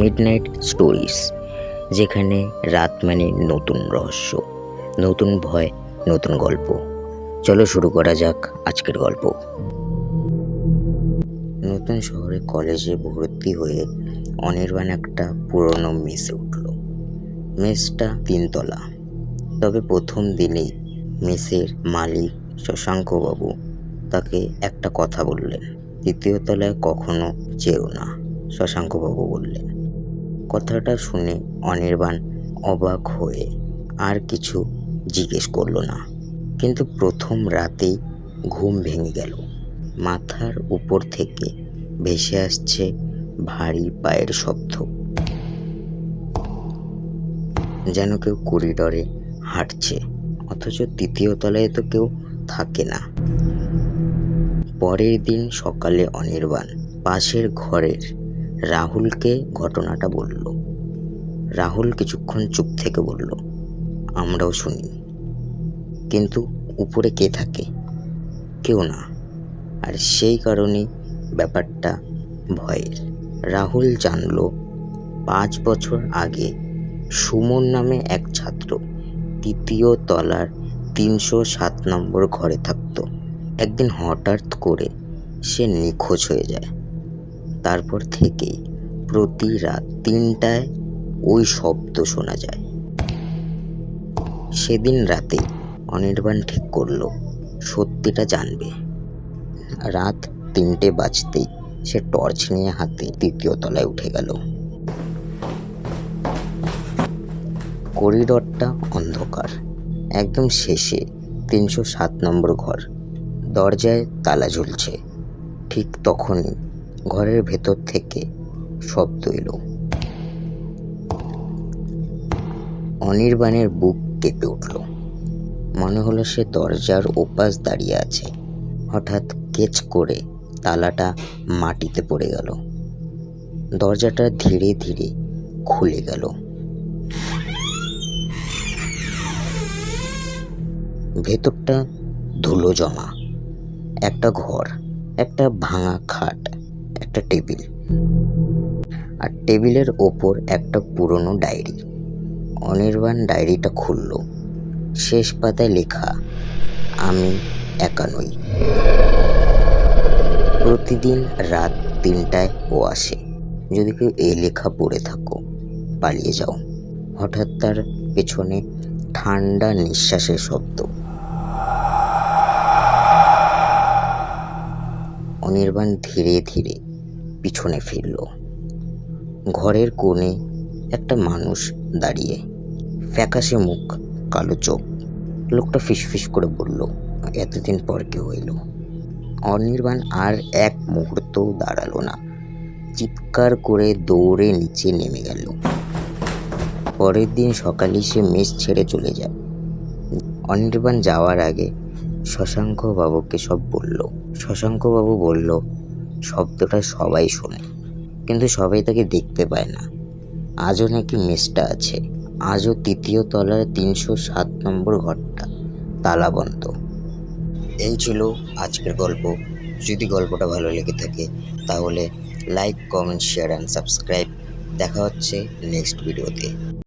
Midnight stories, যেখানে রাত মানে নতুন রহস্য, নতুন ভয়, নতুন গল্প। চলো শুরু করা যাক আজকের গল্প। নতুন শহরে কলেজে ভর্তি হয়ে অনির্বাণ একটা পুরনো মেসে উঠল। মেসটা 3 তলা। তবে প্রথম দিনেই মেসের মালিক শশাঙ্কবাবু তাকে একটা কথা বললেন, 3য় তলায় কখনো যেও না। শশাঙ্কবাবু বললেন। কথাটা শুনে অনির্বাণ অবাক হয়ে আর কিছু জিজ্ঞেস করলো না। কিন্তু প্রথম রাতেই ঘুম ভেঙে গেল। মাথার উপর থেকে ভেসে আসছে ভারী পায়ের শব্দ, যেন কেউ করিডরে হাঁটছে, অথচ 3য় তলায় তো কেউ থাকে না। পরের দিন সকালে অনির্বাণ পাশের ঘরের রাহুলকে ঘটনাটা বলল। রাহুল কিছুক্ষণ চুপ থেকে বলল, আমরাও শুনি, কিন্তু উপরে কে থাকে? কেউ না। আর সেই কারণেই ব্যাপারটা ভয়ের। রাহুল জানল 5 বছর আগে সুমন নামে এক ছাত্র 3য় তলার 307 নম্বর ঘরে থাকত। একদিন হঠাৎ করে সে নিখোঁজ হয়ে যায়। তারপর থেকেই প্রতি রাত 3টায় ওই শব্দ শোনা যায়। সেদিন রাতে অনির্বাণ ঠিক করলো সত্যিটা জানবে। রাত 3টে বাজতেই সে টর্চ নিয়ে হাতে 3য় তলায় উঠে গেল। করিডরটা অন্ধকার। একদম শেষে 307 নম্বর ঘর। দরজায় তালা ঝুলছে। ঠিক তখনই ঘরের ভেতর থেকে শব্দ এলো। অনির্বাণের বুক কেঁপে উঠল। মনে হলো সে দরজার ওপাশ দাঁড়িয়ে আছে। হঠাৎ কেচ করে তালাটা মাটিতে পড়ে গেল। দরজাটা ধীরে ধীরে খুলে গেল। ভেতরটা ধুলো জমা। একটা ঘর, একটা ভাঙা খাট, একটা টেবিল, আর টেবিলের ওপর একটা পুরনো ডায়েরি। অনির্বাণ ডায়েরিটা খুলল। শেষ পাতায় লেখা, আমি একা নই। প্রতিদিন রাত 3টায় ও আসে। যদি কেউ এই লেখা পড়ে থাকো, পালিয়ে যাও। হঠাৎ তার পেছনে ঠান্ডা নিঃশ্বাসের শব্দ। অনির্বাণ ধীরে ধীরে পিছনে ফিরল। ঘরের কোণে একটা মানুষ দাঁড়িয়ে, ফ্যাকাশে মুখ, কালো চোখ। লোকটা ফিসফিস করে বলল, এতদিন পর কেউ এলো। অনির্বাণ আর এক মুহূর্তও দাঁড়ালো না। চিৎকার করে দৌড়ে নিচে নেমে গেল। পরের দিন সকালে সে মেস ছেড়ে চলে যায়। অনির্বাণ যাওয়ার আগে শশাঙ্কবাবুকে সব বলল। শশাঙ্কবাবু বলল, শব্দটা সবাই শোনে, কিন্তু সবাই তাকে দেখতে পায় না। আজও নাকি মেসটা আছে। আজও 3য় তলার 307 নম্বর ঘরটা তালাবন্ধ। এই ছিল আজকের গল্প। যদি গল্পটা ভালো লেগে থাকে তাহলে like, comment, share and subscribe. দেখা হচ্ছে নেক্সট ভিডিওতে।